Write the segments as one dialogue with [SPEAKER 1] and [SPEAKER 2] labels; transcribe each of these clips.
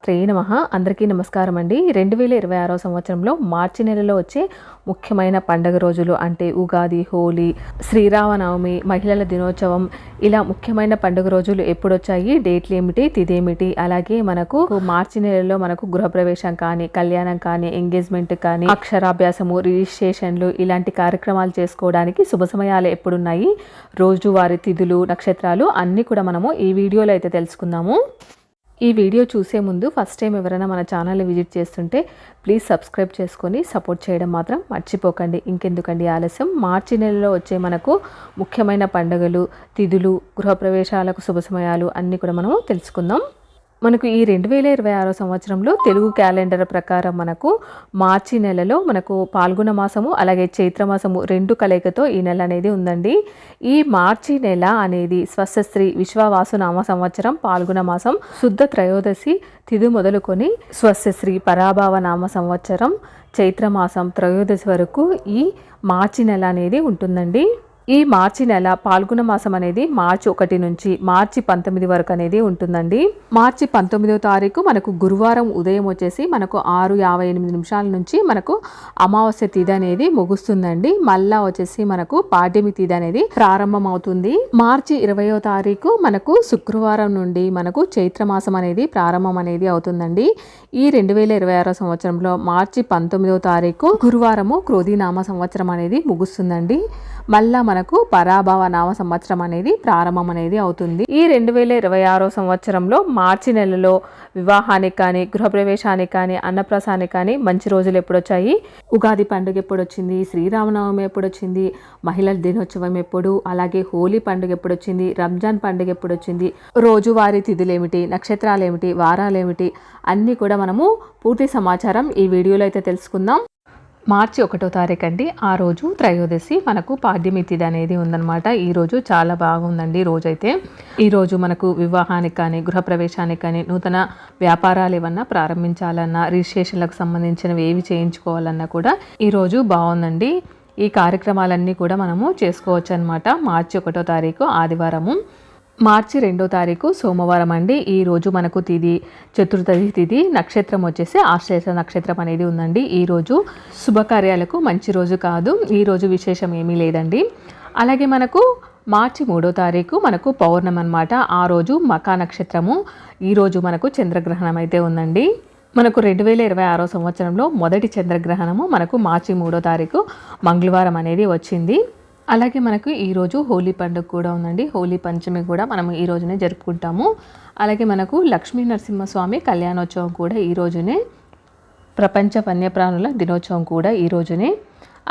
[SPEAKER 1] శ్రీ నమః. అందరికీ నమస్కారం అండి. 2026 సంవత్సరంలో మార్చి నెలలో వచ్చే ముఖ్యమైన పండుగ రోజులు అంటే ఉగాది, హోలీ, శ్రీరామనవమి, మహిళల దినోత్సవం, ఇలా ముఖ్యమైన పండుగ రోజులు ఎప్పుడు వచ్చాయి, డేట్లు ఏమిటి, తిథి ఏమిటి, అలాగే మనకు మార్చి నెలలో మనకు గృహప్రవేశం కానీ, కళ్యాణం కానీ, ఎంగేజ్మెంట్ కానీ, అక్షరాభ్యాసము, రిజిస్ట్రేషన్లు ఇలాంటి కార్యక్రమాలు చేసుకోవడానికి శుభ సమయాలు ఎప్పుడున్నాయి, రోజువారీ తిథులు, నక్షత్రాలు అన్నీ కూడా మనము ఈ వీడియోలో అయితే తెలుసుకుందాము. ఈ వీడియో చూసే ముందు ఫస్ట్ టైం ఎవరైనా మన ఛానల్ని విజిట్ చేస్తుంటే ప్లీజ్ సబ్స్క్రైబ్ చేసుకొని సపోర్ట్ చేయడం మాత్రం మర్చిపోకండి. ఇంకెందుకండి ఆలస్యం, మార్చి నెలలో వచ్చే మనకు ముఖ్యమైన పండుగలు, తిథులు, గృహప్రవేశాలకు శుభ సమయాలు అన్నీ కూడా మనము తెలుసుకుందాం. మనకు ఈ 2026 సంవత్సరంలో తెలుగు క్యాలెండర్ ప్రకారం మనకు మార్చి నెలలో మనకు పాల్గొన మాసము అలాగే చైత్రమాసము రెండు కలయికతో ఈ నెల అనేది ఉందండి. ఈ మార్చి నెల అనేది స్వస్త్రీ విశ్వవాసునామ సంవత్సరం పాల్గొన మాసం శుద్ధ త్రయోదశి తిథి మొదలుకొని స్వస్త్రీ పరాభావ నామ సంవత్సరం చైత్రమాసం త్రయోదశి వరకు ఈ మార్చి నెల అనేది ఉంటుందండి. ఈ మార్చి నెల పాల్గొన మాసం అనేది మార్చి 1 నుంచి మార్చి 19 వరకు అనేది ఉంటుందండి. మార్చి 19వ తారీఖు మనకు గురువారం ఉదయం వచ్చేసి మనకు 6:58 నుంచి మనకు అమావాస్య తిథి అనేది ముగుస్తుందండి. మళ్ళా వచ్చేసి మనకు పాడ్యమి తిథి అనేది ప్రారంభం అవుతుంది. మార్చి 20వ తారీఖు మనకు శుక్రవారం నుండి మనకు చైత్రమాసం అనేది ప్రారంభం అనేది అవుతుందండి. ఈ 2026 సంవత్సరంలో మార్చి 19వ తారీఖు గురువారము క్రోధీనామ సంవత్సరం అనేది ముగుస్తుందండి. మళ్ళా మనకు పరాభవ నామ సంవత్సరం అనేది ప్రారంభం అనేది అవుతుంది. ఈ 2026 సంవత్సరంలో మార్చి నెలలో వివాహానికి కానీ, గృహప్రవేశానికి కానీ, అన్నప్రాసానికి కానీ మంచి రోజులు ఎప్పుడు వచ్చాయి, ఉగాది పండుగ ఎప్పుడు వచ్చింది, శ్రీరామనవమి ఎప్పుడు వచ్చింది, మహిళల దినోత్సవం ఎప్పుడు, అలాగే హోలీ పండుగ ఎప్పుడు వచ్చింది, రంజాన్ పండుగ ఎప్పుడు వచ్చింది, రోజువారీ తిథులు ఏమిటి, నక్షత్రాలు ఏమిటి, వారాలు ఏమిటి అన్నీ కూడా మనము పూర్తి సమాచారం ఈ వీడియోలో అయితే తెలుసుకుందాం. మార్చి 1వ తారీఖు అండి, ఆ రోజు త్రయోదశి మనకు పాడ్యమి తిథి అనేది ఉందన్నమాట. ఈ రోజు చాలా బాగుందండి. రోజైతే ఈరోజు మనకు వివాహానికి కానీ, గృహప్రవేశానికి కానీ, నూతన వ్యాపారాలు ఏమన్నా ప్రారంభించాలన్నా, రిజిస్ట్రేషన్లకు సంబంధించినవి ఏవి చేయించుకోవాలన్నా కూడా ఈరోజు బాగుందండి. ఈ కార్యక్రమాలన్నీ కూడా మనము చేసుకోవచ్చు అనమాట. మార్చి 1వ తారీఖు ఆదివారము. మార్చి 2వ తారీఖు సోమవారం అండి. ఈ రోజు మనకు తిథి చతుర్థి తిథి, నక్షత్రం వచ్చేసి ఆశ్లేష నక్షత్రం అనేది ఉందండి. ఈరోజు శుభకార్యాలకు మంచి రోజు కాదు, ఈరోజు విశేషం ఏమీ లేదండి. అలాగే మనకు మార్చి 3వ తారీఖు మనకు పౌర్ణమి అనమాట. ఆ రోజు మకా నక్షత్రము. ఈరోజు మనకు చంద్రగ్రహణం అయితే ఉందండి. మనకు 2026 సంవత్సరంలో మొదటి చంద్రగ్రహణము మనకు మార్చి 3వ తారీఖు మంగళవారం అనేది వచ్చింది. అలాగే మనకు ఈరోజు హోలీ పండుగ కూడా ఉందండి. హోలీ పంచమి కూడా మనం ఈ రోజునే జరుపుకుంటాము. అలాగే మనకు లక్ష్మీ నరసింహస్వామి కళ్యాణోత్సవం కూడా ఈ రోజునే, ప్రపంచ వన్యప్రాణుల దినోత్సవం కూడా ఈ రోజునే.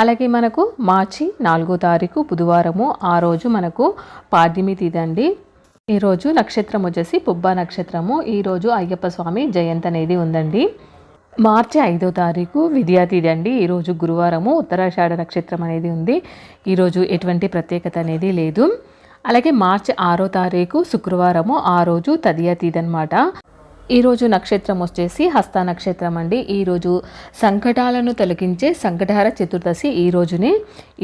[SPEAKER 1] అలాగే మనకు మార్చి 4వ తారీఖు బుధవారము, ఆ రోజు మనకు పాడ్యమి తిథి అండి. ఈరోజు నక్షత్రం వచ్చేసి పుబ్బా నక్షత్రము. ఈరోజు అయ్యప్ప స్వామి జయంతి అనేది ఉందండి. మార్చి 5వ తారీఖు విద్యా తిథి అండి. ఈరోజు గురువారము, ఉత్తరాషాఢ నక్షత్రం అనేది ఉంది. ఈరోజు ఎటువంటి ప్రత్యేకత అనేది లేదు. అలాగే మార్చి 6వ తారీఖు శుక్రవారము, ఆ రోజు తదియా తిథి అనమాట. ఈరోజు నక్షత్రం వచ్చేసి హస్త నక్షత్రం అండి. ఈరోజు సంకటాలను తొలగించే సంకటహర చతుర్దశి ఈ రోజునే.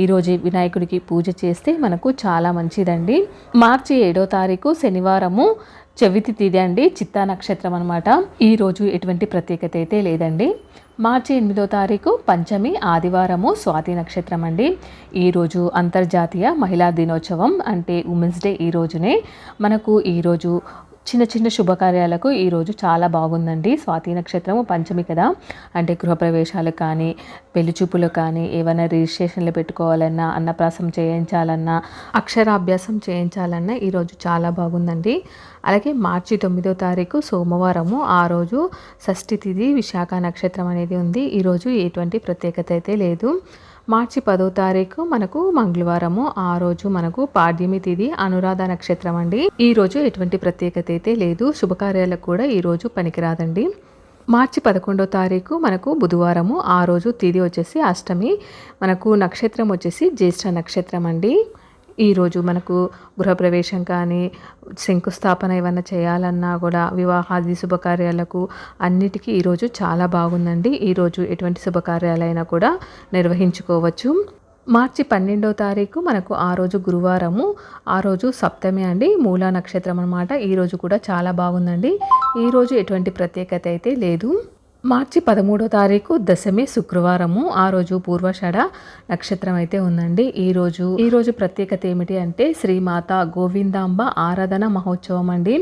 [SPEAKER 1] ఈరోజు వినాయకుడికి పూజ చేస్తే మనకు చాలా మంచిదండి. మార్చి 7వ తారీఖు శనివారము చవితి తిథి అండి, చిత్తా నక్షత్రం అనమాట. ఈరోజు ఎటువంటి ప్రత్యేకత అయితే లేదండి. మార్చి 8వ తారీఖు పంచమి ఆదివారము స్వాతి నక్షత్రం అండి. ఈరోజు అంతర్జాతీయ మహిళా దినోత్సవం అంటే ఉమెన్స్ డే ఈ రోజునే. మనకు ఈరోజు చిన్న చిన్న శుభకార్యాలకు ఈరోజు చాలా బాగుందండి. స్వాతి నక్షత్రము పంచమి కదా, అంటే గృహప్రవేశాలు కానీ, పెళ్లి చూపులు కానీ, ఏమైనా రిజిస్ట్రేషన్లు పెట్టుకోవాలన్నా, అన్నప్రాసం చేయించాలన్నా, అక్షరాభ్యాసం చేయించాలన్నా ఈరోజు చాలా బాగుందండి. అలాగే మార్చి 9వ తారీఖు సోమవారము, ఆ రోజు షష్ఠి తిథి విశాఖ నక్షత్రం అనేది ఉంది. ఈరోజు ఎటువంటి ప్రత్యేకత అయితే లేదు. మార్చి 10వ తారీఖు మనకు మంగళవారము, ఆ రోజు మనకు పాడ్యమి తిథి అనురాధ నక్షత్రం అండి. ఈరోజు ఎటువంటి ప్రత్యేకత అయితే లేదు. శుభకార్యాలకు కూడా ఈరోజు పనికిరాదండి. మార్చి 11వ తారీఖు మనకు బుధవారము, ఆ రోజు తిథి వచ్చేసి అష్టమి, మనకు నక్షత్రం వచ్చేసి జ్యేష్ఠ నక్షత్రం అండి. ఈరోజు మనకు గృహప్రవేశం కానీ, శంకుస్థాపన ఏమన్నా చేయాలన్నా కూడా, వివాహాది శుభకార్యాలకు అన్నిటికీ ఈరోజు చాలా బాగుందండి. ఈరోజు ఎటువంటి శుభకార్యాలైనా కూడా నిర్వహించుకోవచ్చు. మార్చి 12వ తారీఖు మనకు ఆ రోజు గురువారము, ఆ రోజు సప్తమి అండి, మూలా నక్షత్రం అనమాట. ఈరోజు కూడా చాలా బాగుందండి. ఈరోజు ఎటువంటి ప్రత్యేకత అయితే లేదు. మార్చి 13వ తారీఖు దశమి శుక్రవారము, ఆ రోజు పూర్వాషాఢ నక్షత్రం అయితే ఉందండి. ఈరోజు ప్రత్యేకత ఏమిటి అంటే శ్రీమాత గోవిందాంబ ఆరాధన మహోత్సవం అండి.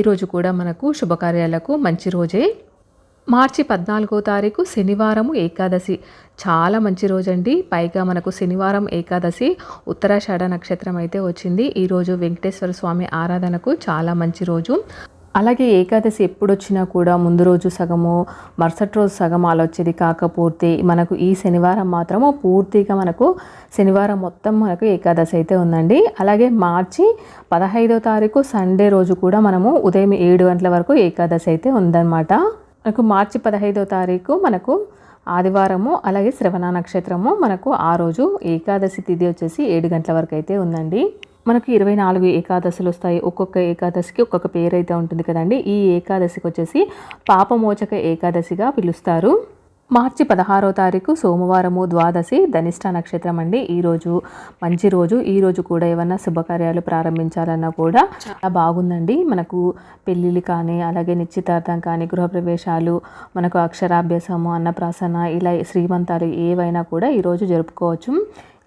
[SPEAKER 1] ఈరోజు కూడా మనకు శుభకార్యాలకు మంచి రోజే. మార్చి 14వ తారీఖు శనివారము ఏకాదశి, చాలా మంచి రోజండి. పైగా మనకు శనివారం ఏకాదశి ఉత్తరాషాఢ నక్షత్రం అయితే వచ్చింది. ఈరోజు వెంకటేశ్వర స్వామి ఆరాధనకు చాలా మంచి రోజు. అలాగే ఏకాదశి ఎప్పుడు వచ్చినా కూడా ముందు రోజు సగము, మరుసటి రోజు సగం అలా వచ్చేది. కాకపోతే మనకు ఈ శనివారం మాత్రము పూర్తిగా మనకు శనివారం మొత్తం మనకు ఏకాదశి అయితే ఉందండి. అలాగే మార్చి 15వ తారీఖు సండే రోజు కూడా మనము ఉదయం 7 గంటల వరకు ఏకాదశి అయితే ఉందన్నమాట. మనకు మార్చి 15వ తారీఖు మనకు ఆదివారము, అలాగే శ్రవణ నక్షత్రము. మనకు ఆ రోజు ఏకాదశి తిథి వచ్చేసి 7 గంటల వరకు అయితే ఉందండి. మనకు 24 ఏకాదశులు వస్తాయి. ఒక్కొక్క ఏకాదశికి ఒక్కొక్క పేరు అయితే ఉంటుంది కదండి. ఈ ఏకాదశికి వచ్చేసి పాపమోచక ఏకాదశిగా పిలుస్తారు. మార్చి 16వ తారీఖు సోమవారము ద్వాదశి ధనిష్ట నక్షత్రం అండి. ఈరోజు మంచి రోజు. ఈరోజు కూడా ఏమన్నా శుభకార్యాలు ప్రారంభించాలన్నా కూడా చాలా బాగుందండి. మనకు పెళ్ళిళ్ళు కానీ, అలాగే నిశ్చితార్థం కానీ, గృహప్రవేశాలు, మనకు అక్షరాభ్యాసము, అన్నప్రాసన, ఇలా శ్రీమంతాలు ఏవైనా కూడా ఈరోజు జరుపుకోవచ్చు.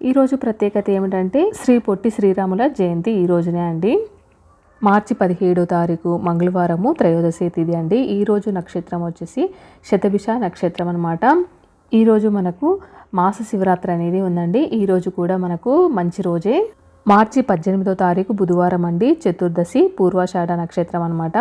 [SPEAKER 1] ఈరోజు ప్రత్యేకత ఏమిటంటే శ్రీ పొట్టి శ్రీరాముల జయంతి ఈ రోజునే అండి. మార్చి 17వ తారీఖు మంగళవారము త్రయోదశి తిథి అండి. ఈరోజు నక్షత్రం వచ్చేసి శతభిష నక్షత్రం అనమాట. ఈరోజు మనకు మాస శివరాత్రి అనేది ఉందండి. ఈరోజు కూడా మనకు మంచి రోజే. మార్చి 18వ తారీఖు బుధవారం అండి, చతుర్దశి పూర్వాషాఢ నక్షత్రం అనమాట.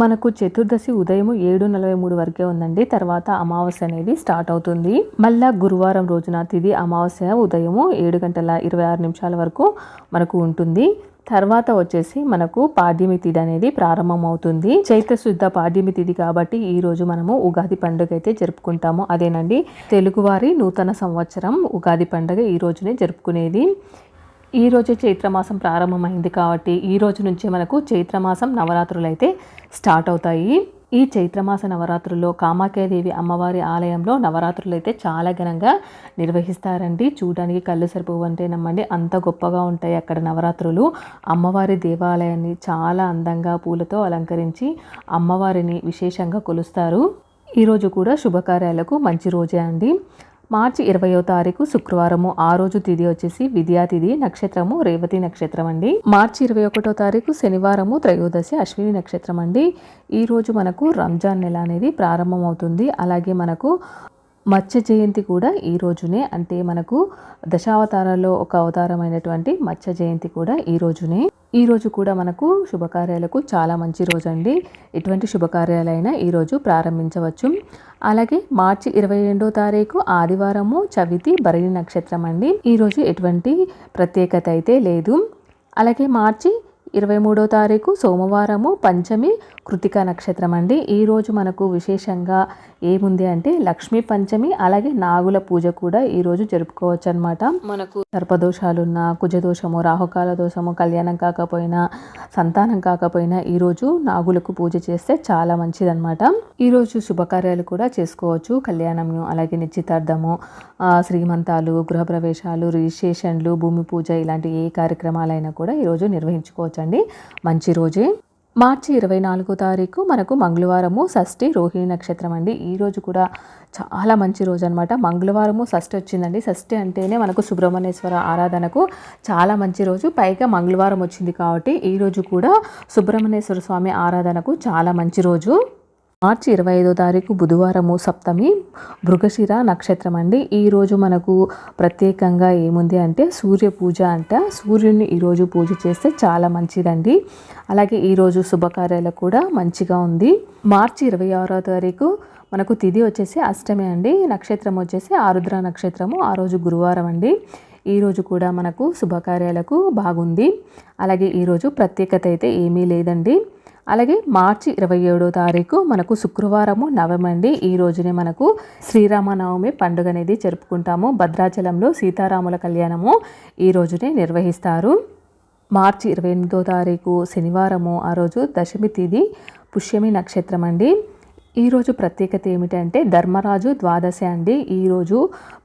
[SPEAKER 1] మనకు చతుర్దశి ఉదయం 7:43 వరకే ఉందండి. తర్వాత అమావాస్య అనేది స్టార్ట్ అవుతుంది. మళ్ళా గురువారం రోజున తిథి అమావాస్య ఉదయం 7:26 వరకు మనకు ఉంటుంది. తర్వాత వచ్చేసి మనకు పాడ్యమి తిథి అనేది ప్రారంభం అవుతుంది. చైత్రశుద్ధ పాడ్యమి తిథి కాబట్టి ఈ రోజు మనము ఉగాది పండుగ అయితే జరుపుకుంటాము. అదేనండి తెలుగువారి నూతన సంవత్సరం ఉగాది పండుగ ఈ రోజునే జరుపుకునేది. ఈ రోజే చైత్రమాసం ప్రారంభమైంది కాబట్టి ఈ రోజు నుంచే మనకు చైత్రమాసం నవరాత్రులు అయితే స్టార్ట్ అవుతాయి. ఈ చైత్రమాస నవరాత్రుల్లో కామాఖ్యాదేవి అమ్మవారి ఆలయంలో నవరాత్రులు అయితే చాలా ఘనంగా నిర్వహిస్తారండి. చూడడానికి కళ్ళు సరిపోవంటే నమ్మండి, అంత గొప్పగా ఉంటాయి అక్కడ నవరాత్రులు. అమ్మవారి దేవాలయాన్ని చాలా అందంగా పూలతో అలంకరించి అమ్మవారిని విశేషంగా కొలుస్తారు. ఈరోజు కూడా శుభకార్యాలకు మంచి రోజే అండి. మార్చి 20వ తారీఖు శుక్రవారము, ఆ రోజు తిథి వచ్చేసి విద్యా తిథి, నక్షత్రము రేవతి నక్షత్రం అండి. మార్చి 21వ తారీఖు శనివారము త్రయోదశి అశ్విని నక్షత్రం అండి. ఈరోజు మనకు రంజాన్ నెల అనేది ప్రారంభం అవుతుంది. అలాగే మనకు మత్స్య జయంతి కూడా ఈ రోజునే, అంటే మనకు దశావతారాల్లో ఒక అవతారమైనటువంటి మత్స్య జయంతి కూడా ఈ రోజునే. ఈ రోజు కూడా మనకు శుభకార్యాలకు చాలా మంచి రోజు అండి. ఎటువంటి శుభకార్యాలైనా ఈరోజు ప్రారంభించవచ్చు. అలాగే మార్చి 22వ తారీఖు ఆదివారము చవితి భరణి నక్షత్రం అండి. ఈరోజు ఎటువంటి ప్రత్యేకత అయితే లేదు. అలాగే మార్చి 23వ తారీఖు సోమవారము పంచమి కృతిక నక్షత్రం అండి. ఈరోజు మనకు విశేషంగా ఏముంది అంటే లక్ష్మీ పంచమి, అలాగే నాగుల పూజ కూడా ఈరోజు జరుపుకోవచ్చు అనమాట. మనకు సర్పదోషాలున్నా, కుజదోషము, రాహుకాల దోషము, కళ్యాణం కాకపోయినా, సంతానం కాకపోయినా ఈరోజు నాగులకు పూజ చేస్తే చాలా మంచిదన్నమాట. ఈరోజు శుభకార్యాలు కూడా చేసుకోవచ్చు. కళ్యాణము, అలాగే నిశ్చితార్థము, శ్రీమంతాలు, గృహప్రవేశాలు, రిజిస్ట్రేషన్లు, భూమి పూజ, ఇలాంటి ఏ కార్యక్రమాలైనా కూడా ఈరోజు నిర్వహించుకోవచ్చండి. మంచి రోజే. మార్చి 24వ తారీఖు మనకు మంగళవారము షష్ఠి రోహిణి నక్షత్రం అండి. ఈరోజు కూడా చాలా మంచి రోజు అనమాట. మంగళవారము షష్ఠి వచ్చిందండి. షష్ఠి అంటేనే మనకు సుబ్రహ్మణ్యేశ్వర ఆరాధనకు చాలా మంచి రోజు. పైగా మంగళవారం వచ్చింది కాబట్టి ఈరోజు కూడా సుబ్రహ్మణ్యేశ్వర స్వామి ఆరాధనకు చాలా మంచి రోజు. మార్చి 25వ తారీఖు బుధవారము సప్తమి మృగశిర నక్షత్రం అండి. ఈరోజు మనకు ప్రత్యేకంగా ఏముంది అంటే సూర్య పూజ అంట. సూర్యుడిని ఈరోజు పూజ చేస్తే చాలా మంచిదండి. అలాగే ఈరోజు శుభకార్యాలు కూడా మంచిగా ఉంది. మార్చి 26వ తారీఖు మనకు తిథి వచ్చేసి అష్టమి అండి. నక్షత్రం వచ్చేసి ఆరుద్ర నక్షత్రము. ఆ రోజు గురువారం అండి. ఈరోజు కూడా మనకు శుభకార్యాలకు బాగుంది. అలాగే ఈరోజు ప్రత్యేకత అయితే ఏమీ లేదండి. అలాగే మార్చి 27వ తారీఖు మనకు శుక్రవారము నవమి అండి. ఈ రోజునే మనకు శ్రీరామనవమి పండుగ అనేది జరుపుకుంటాము. భద్రాచలంలో సీతారాముల కళ్యాణము ఈ రోజునే నిర్వహిస్తారు. మార్చి 28వ తారీఖు శనివారము, ఆ రోజు దశమి తిథి పుష్యమి నక్షత్రం అండి. ఈరోజు ప్రత్యేకత ఏమిటంటే ధర్మరాజు ద్వాదశి అండి. ఈరోజు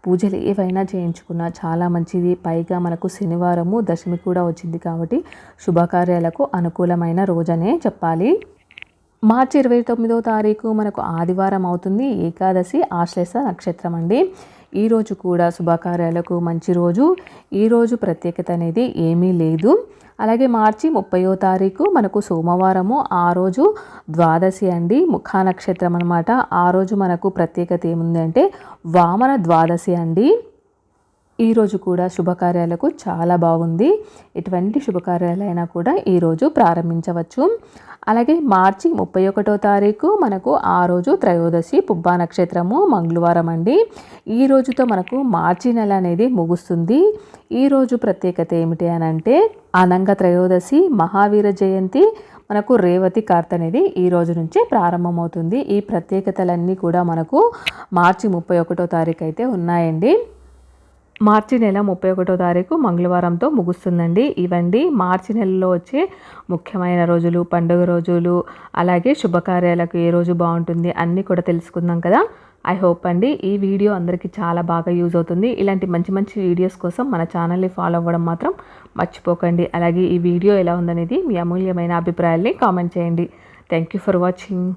[SPEAKER 1] పూజలు ఏవైనా చేయించుకున్నా చాలా మంచిది. పైగా మనకు శనివారము దశమి కూడా వచ్చింది కాబట్టి శుభకార్యాలకు అనుకూలమైన రోజనే చెప్పాలి. మార్చి 29వ తారీఖు మనకు ఆదివారం అవుతుంది. ఏకాదశి ఆశ్లేష నక్షత్రం అండి. ఈరోజు కూడా శుభకార్యాలకు మంచి రోజు. ఈరోజు ప్రత్యేకత అనేది ఏమీ లేదు. అలాగే మార్చి 30వ తారీఖు మనకు సోమవారము, ఆ రోజు ద్వాదశి అండి, ముఖా నక్షత్రం అనమాట. ఆ రోజు మనకు ప్రత్యేకత ఏముంది అంటే వామన ద్వాదశి అండి. ఈరోజు కూడా శుభకార్యాలకు చాలా బాగుంది. ఎటువంటి శుభకార్యాలైనా కూడా ఈరోజు ప్రారంభించవచ్చు. అలాగే మార్చి 31వ తారీఖు మనకు ఆ రోజు త్రయోదశి, పుబ్బా నక్షత్రము, మంగళవారం అండి. ఈ రోజుతో మనకు మార్చి నెల అనేది ముగుస్తుంది. ఈరోజు ప్రత్యేకత ఏమిటి అని అంటే అనంగ త్రయోదశి, మహావీర జయంతి, మనకు రేవతి కార్తె అనేది ఈ రోజు నుంచి ప్రారంభమవుతుంది. ఈ ప్రత్యేకతలన్నీ కూడా మనకు మార్చి 31వ తారీఖు అయితే ఉన్నాయండి. మార్చి నెల 31వ తారీఖు మంగళవారంతో ముగుస్తుందండి. ఇవండి మార్చి నెలలో వచ్చే ముఖ్యమైన రోజులు, పండుగ రోజులు, అలాగే శుభకార్యాలకు ఏ రోజు బాగుంటుంది అన్నీ కూడా తెలుసుకుందాం కదా. ఐ హోప్ అండి ఈ వీడియో అందరికీ చాలా బాగా యూజ్ అవుతుంది. ఇలాంటి మంచి మంచి వీడియోస్ కోసం మన ఛానల్ని ఫాలో అవ్వడం మాత్రం మర్చిపోకండి. అలాగే ఈ వీడియో ఎలా ఉందనేది మీ అమూల్యమైన అభిప్రాయాల్ని కామెంట్ చేయండి. Thank you for watching.